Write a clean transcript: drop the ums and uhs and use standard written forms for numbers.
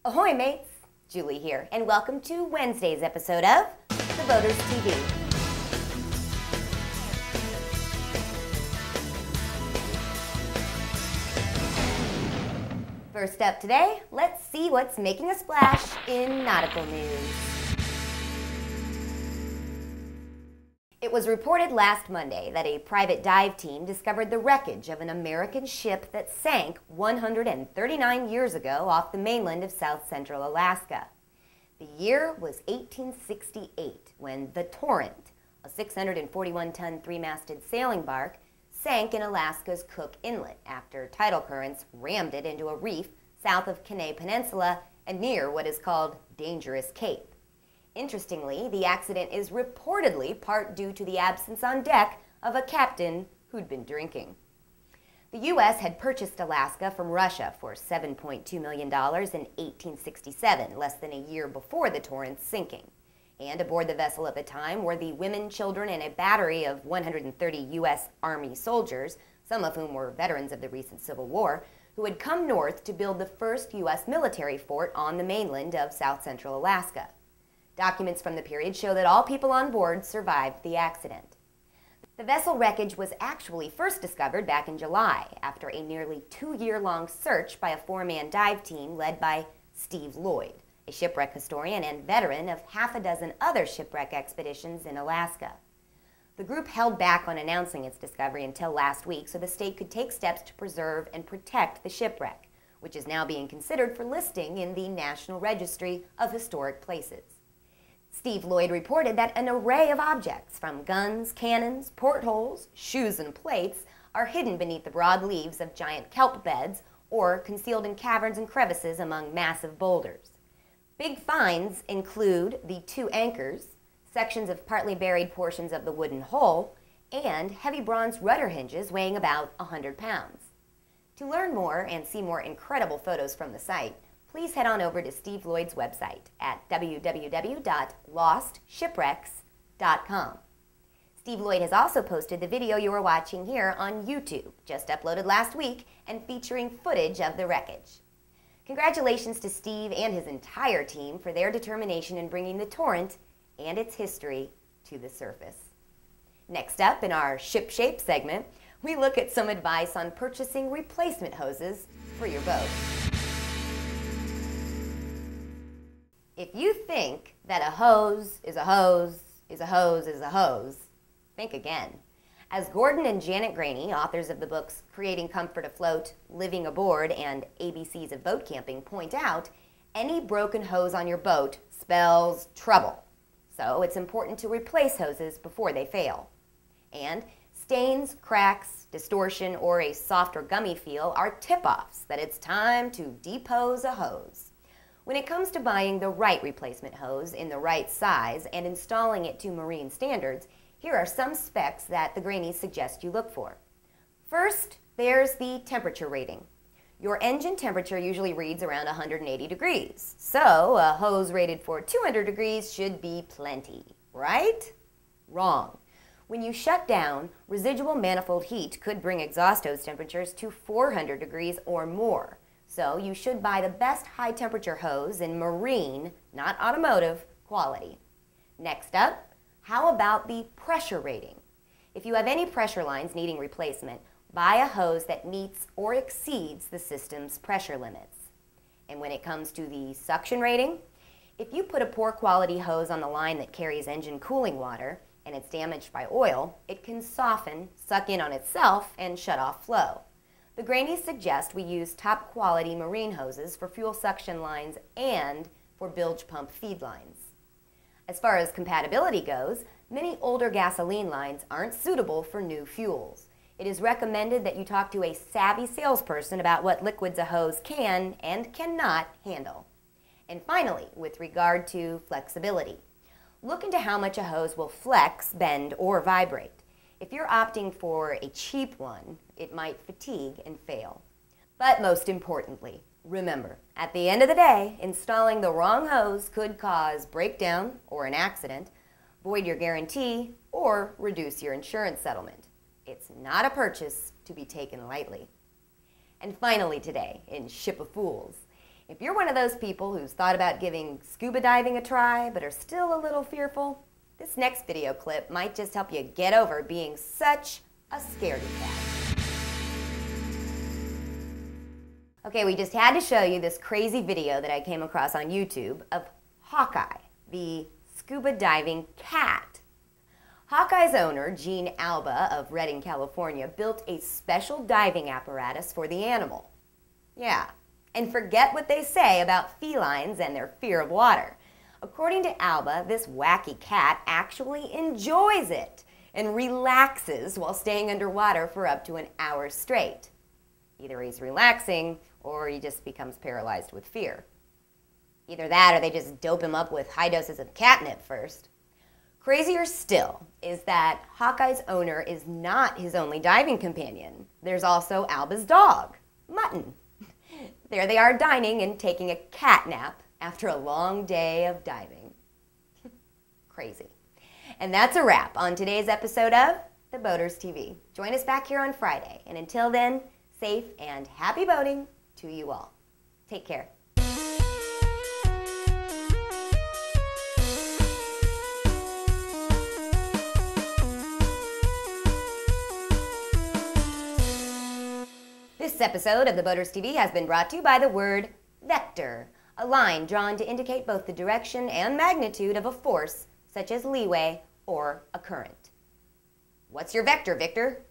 Ahoy mates, Julie here, and welcome to Wednesday's episode of The Voters TV. First up today, let's see what's making a splash in nautical news. It was reported last Monday that a private dive team discovered the wreckage of an American ship that sank 139 years ago off the mainland of south central Alaska. The year was 1868 when the Torrent, a 641-ton three-masted sailing bark, sank in Alaska's Cook Inlet after tidal currents rammed it into a reef south of Kenai Peninsula and near what is called Dangerous Cape. Interestingly, the accident is reportedly part due to the absence on deck of a captain who'd been drinking. The U.S. had purchased Alaska from Russia for $7.2 million in 1867, less than a year before the Torrent's sinking. And aboard the vessel at the time were the women, children, and a battery of 130 U.S. Army soldiers, some of whom were veterans of the recent Civil War, who had come north to build the first U.S. military fort on the mainland of south central Alaska. Documents from the period show that all people on board survived the accident. The vessel wreckage was actually first discovered back in July after a nearly 2-year-long search by a 4-man dive team led by Steve Lloyd, a shipwreck historian and veteran of half a dozen other shipwreck expeditions in Alaska. The group held back on announcing its discovery until last week so the state could take steps to preserve and protect the shipwreck, which is now being considered for listing in the National Registry of Historic Places. Steve Lloyd reported that an array of objects, from guns, cannons, portholes, shoes, and plates, are hidden beneath the broad leaves of giant kelp beds or concealed in caverns and crevices among massive boulders. Big finds include the 2 anchors, sections of partly buried portions of the wooden hull, and heavy bronze rudder hinges weighing about 100 pounds. To learn more and see more incredible photos from the site, please head on over to Steve Lloyd's website at www.lostshipwrecks.com. Steve Lloyd has also posted the video you are watching here on YouTube, just uploaded last week and featuring footage of the wreckage. Congratulations to Steve and his entire team for their determination in bringing the Torrent and its history to the surface. Next up in our Ship Shape segment, we look at some advice on purchasing replacement hoses for your boat. If you think that a hose is a hose is a hose is a hose, think again. As Gordon and Janet Graney, authors of the books Creating Comfort Afloat, Living Aboard, and ABCs of Boat Camping, point out, any broken hose on your boat spells trouble. So it's important to replace hoses before they fail. And stains, cracks, distortion, or a soft or gummy feel are tip-offs that it's time to depose a hose. When it comes to buying the right replacement hose in the right size and installing it to marine standards, here are some specs that the Graneys suggest you look for. First, there's the temperature rating. Your engine temperature usually reads around 180 degrees, so a hose rated for 200 degrees should be plenty, right? Wrong. When you shut down, residual manifold heat could bring exhaust hose temperatures to 400 degrees or more. So you should buy the best high-temperature hose in marine, not automotive, quality. Next up, how about the pressure rating? If you have any pressure lines needing replacement, buy a hose that meets or exceeds the system's pressure limits. And when it comes to the suction rating, if you put a poor quality hose on the line that carries engine cooling water and it's damaged by oil, it can soften, suck in on itself, and shut off flow. The Graneys suggest we use top quality marine hoses for fuel suction lines and for bilge pump feed lines. As far as compatibility goes, many older gasoline lines aren't suitable for new fuels. It is recommended that you talk to a savvy salesperson about what liquids a hose can and cannot handle. And finally, with regard to flexibility, look into how much a hose will flex, bend, or vibrate. If you're opting for a cheap one, it might fatigue and fail. But most importantly, remember, at the end of the day, installing the wrong hose could cause breakdown or an accident, void your guarantee, or reduce your insurance settlement. It's not a purchase to be taken lightly. And finally today, in Ship of Fools, If you're one of those people who's thought about giving scuba diving a try but are still a little fearful, this next video clip might just help you get over being such a scaredy cat. Okay, we just had to show you this crazy video that I came across on YouTube of Hawkeye, the scuba diving cat. Hawkeye's owner, Gene Alba of Redding, California, built a special diving apparatus for the animal. Yeah, and forget what they say about felines and their fear of water. According to Alba, this wacky cat actually enjoys it and relaxes while staying underwater for up to an hour straight. Either he's relaxing or he just becomes paralyzed with fear. Either that or they just dope him up with high doses of catnip first. Crazier still is that Hawkeye's owner is not his only diving companion. There's also Alba's dog, Mutton. There they are dining and taking a cat nap after a long day of diving. Crazy. And that's a wrap on today's episode of The Boaters TV. Join us back here on Friday. And until then, safe and happy boating to you all. Take care. This episode of The Boaters TV has been brought to you by the word vector, a line drawn to indicate both the direction and magnitude of a force, such as leeway or a current. What's your vector, Victor?